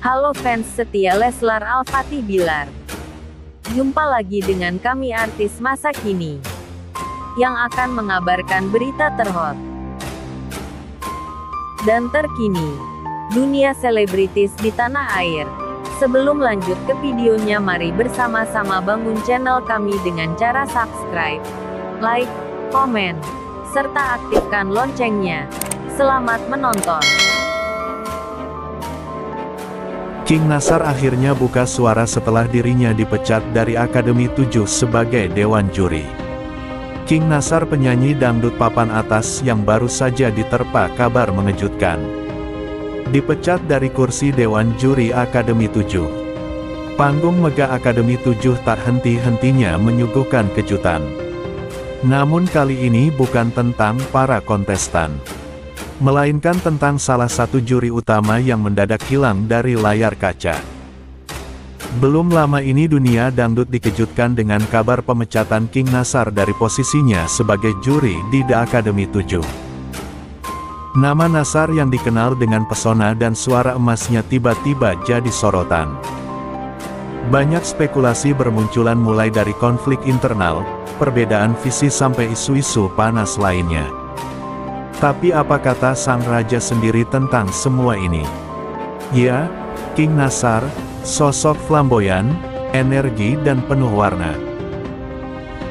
Halo fans setia Leslar Al-Fatih Bilar. Jumpa lagi dengan kami artis masa kini yang akan mengabarkan berita terhot dan terkini dunia selebritis di tanah air. Sebelum lanjut ke videonya, mari bersama-sama bangun channel kami dengan cara subscribe, like, komen, serta aktifkan loncengnya. Selamat menonton. King Nassar akhirnya buka suara setelah dirinya dipecat dari Akademi 7 sebagai Dewan Juri. King Nassar, penyanyi dangdut papan atas yang baru saja diterpa kabar mengejutkan, dipecat dari kursi Dewan Juri Akademi 7. Panggung megah Akademi 7 tak henti-hentinya menyuguhkan kejutan. Namun kali ini bukan tentang para kontestan, melainkan tentang salah satu juri utama yang mendadak hilang dari layar kaca. Belum lama ini dunia dangdut dikejutkan dengan kabar pemecatan King Nassar dari posisinya sebagai juri di The Academy 7. Nama Nassar yang dikenal dengan pesona dan suara emasnya tiba-tiba jadi sorotan. Banyak spekulasi bermunculan, mulai dari konflik internal, perbedaan visi sampai isu-isu panas lainnya. Tapi apa kata sang raja sendiri tentang semua ini? Ya, King Nassar, sosok flamboyan, energi dan penuh warna,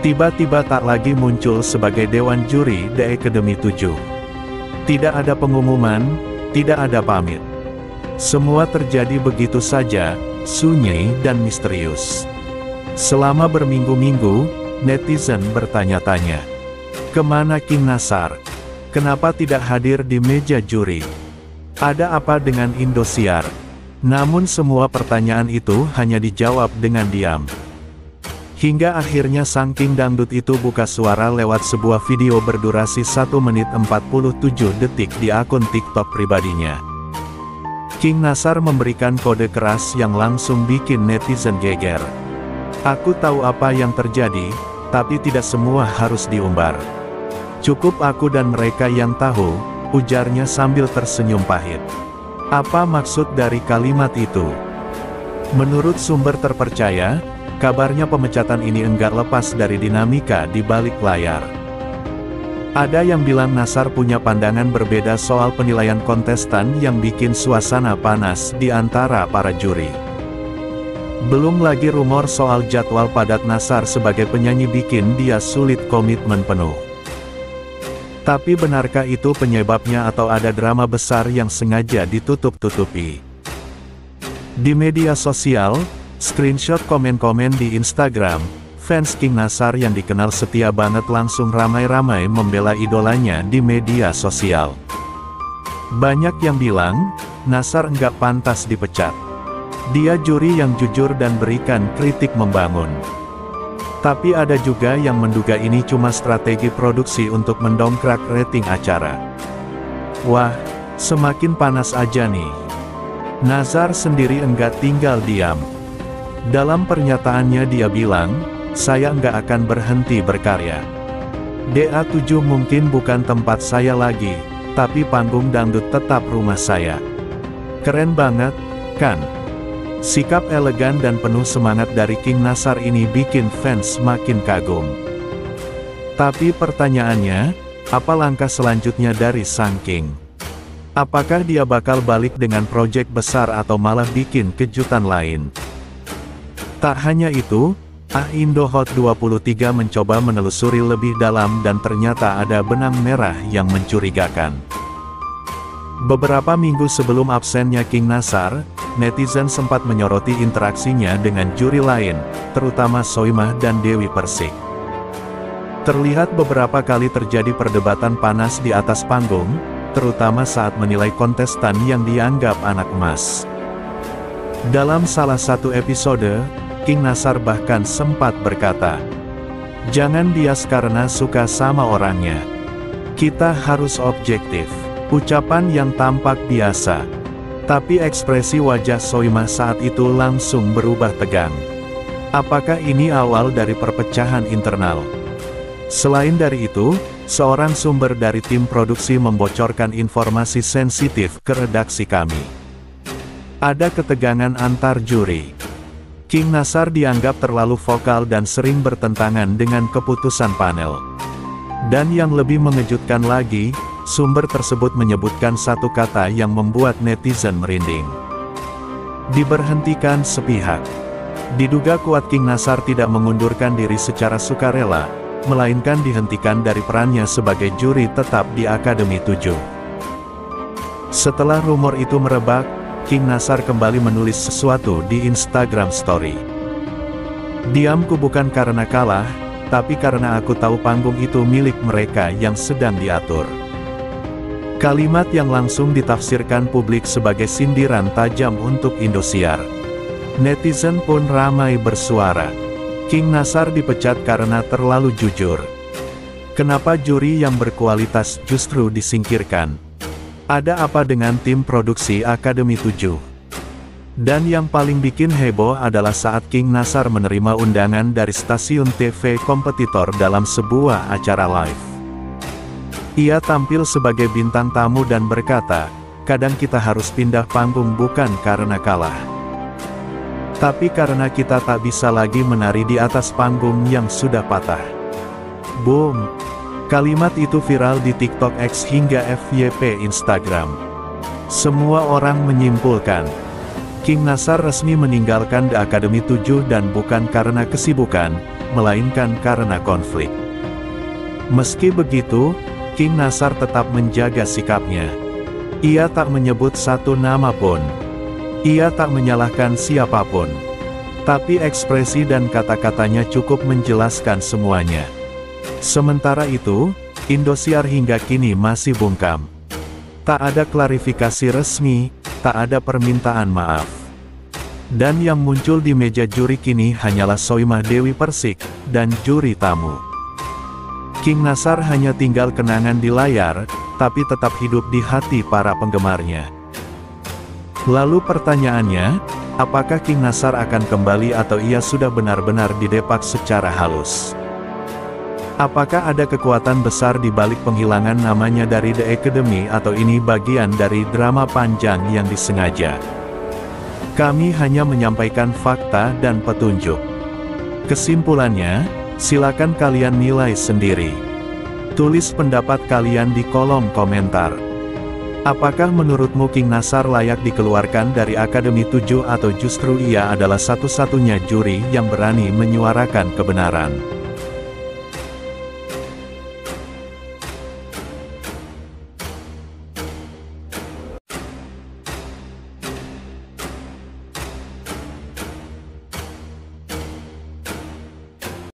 tiba-tiba tak lagi muncul sebagai Dewan Juri The Academy 7. Tidak ada pengumuman, tidak ada pamit. Semua terjadi begitu saja, sunyi dan misterius. Selama berminggu-minggu, netizen bertanya-tanya, kemana King Nassar? Kenapa tidak hadir di meja juri? Ada apa dengan Indosiar? Namun semua pertanyaan itu hanya dijawab dengan diam. Hingga akhirnya sang King Dangdut itu buka suara lewat sebuah video berdurasi 1 menit 47 detik di akun TikTok pribadinya. King Nassar memberikan kode keras yang langsung bikin netizen geger. Aku tahu apa yang terjadi, tapi tidak semua harus diumbar. Cukup aku dan mereka yang tahu, ujarnya sambil tersenyum pahit. Apa maksud dari kalimat itu? Menurut sumber terpercaya, kabarnya pemecatan ini enggak lepas dari dinamika di balik layar. Ada yang bilang Nassar punya pandangan berbeda soal penilaian kontestan yang bikin suasana panas di antara para juri. Belum lagi rumor soal jadwal padat Nassar sebagai penyanyi bikin dia sulit komitmen penuh. Tapi benarkah itu penyebabnya atau ada drama besar yang sengaja ditutup-tutupi? Di media sosial, screenshot komen-komen di Instagram, fans King Nassar yang dikenal setia banget langsung ramai-ramai membela idolanya di media sosial. Banyak yang bilang, Nassar enggak pantas dipecat. Dia juri yang jujur dan berikan kritik membangun. Tapi ada juga yang menduga ini cuma strategi produksi untuk mendongkrak rating acara. Wah, semakin panas aja nih. Nassar sendiri enggak tinggal diam. Dalam pernyataannya dia bilang, saya enggak akan berhenti berkarya. DA7 mungkin bukan tempat saya lagi, tapi panggung dangdut tetap rumah saya. Keren banget, kan? Sikap elegan dan penuh semangat dari King Nassar ini bikin fans makin kagum. Tapi pertanyaannya, apa langkah selanjutnya dari sang King? Apakah dia bakal balik dengan proyek besar atau malah bikin kejutan lain? Tak hanya itu, Indo Hot 23 mencoba menelusuri lebih dalam dan ternyata ada benang merah yang mencurigakan. Beberapa minggu sebelum absennya King Nassar, netizen sempat menyoroti interaksinya dengan juri lain, terutama Soimah dan Dewi Persik. Terlihat beberapa kali terjadi perdebatan panas di atas panggung, terutama saat menilai kontestan yang dianggap anak emas. Dalam salah satu episode, King Nassar bahkan sempat berkata, "Jangan bias karena suka sama orangnya. Kita harus objektif." Ucapan yang tampak biasa, tapi ekspresi wajah Soimah saat itu langsung berubah tegang. Apakah ini awal dari perpecahan internal? Selain dari itu, seorang sumber dari tim produksi membocorkan informasi sensitif ke redaksi kami. Ada ketegangan antar juri. King Nasar dianggap terlalu vokal dan sering bertentangan dengan keputusan panel. Dan yang lebih mengejutkan lagi, sumber tersebut menyebutkan satu kata yang membuat netizen merinding. Diberhentikan sepihak. Diduga kuat King Nasar tidak mengundurkan diri secara sukarela, melainkan dihentikan dari perannya sebagai juri tetap di Akademi 7. Setelah rumor itu merebak, King Nasar kembali menulis sesuatu di Instagram Story. "Diamku bukan karena kalah, tapi karena aku tahu panggung itu milik mereka yang sedang diatur." Kalimat yang langsung ditafsirkan publik sebagai sindiran tajam untuk Indosiar. Netizen pun ramai bersuara. King Nasar dipecat karena terlalu jujur. Kenapa juri yang berkualitas justru disingkirkan? Ada apa dengan tim produksi Akademi 7? Dan yang paling bikin heboh adalah saat King Nasar menerima undangan dari stasiun TV kompetitor dalam sebuah acara live. Ia tampil sebagai bintang tamu dan berkata, "Kadang kita harus pindah panggung bukan karena kalah, tapi karena kita tak bisa lagi menari di atas panggung yang sudah patah." Boom! Kalimat itu viral di TikTok X hingga FYP Instagram. Semua orang menyimpulkan, King Nasar resmi meninggalkan The Academy 7 dan bukan karena kesibukan, melainkan karena konflik. Meski begitu, King Nasar tetap menjaga sikapnya. Ia tak menyebut satu nama pun. Ia tak menyalahkan siapapun. Tapi ekspresi dan kata-katanya cukup menjelaskan semuanya. Sementara itu, Indosiar hingga kini masih bungkam. Tak ada klarifikasi resmi, tak ada permintaan maaf. Dan yang muncul di meja juri kini hanyalah Soimah Dewi Persik, dan juri tamu. King Nasar hanya tinggal kenangan di layar, tapi tetap hidup di hati para penggemarnya. Lalu pertanyaannya, apakah King Nasar akan kembali atau ia sudah benar-benar didepak secara halus? Apakah ada kekuatan besar di balik penghilangan namanya dari The Academy atau ini bagian dari drama panjang yang disengaja? Kami hanya menyampaikan fakta dan petunjuk. Kesimpulannya, silakan kalian nilai sendiri. Tulis pendapat kalian di kolom komentar. Apakah menurutmu King Nasar layak dikeluarkan dari Akademi 7 atau justru ia adalah satu-satunya juri yang berani menyuarakan kebenaran?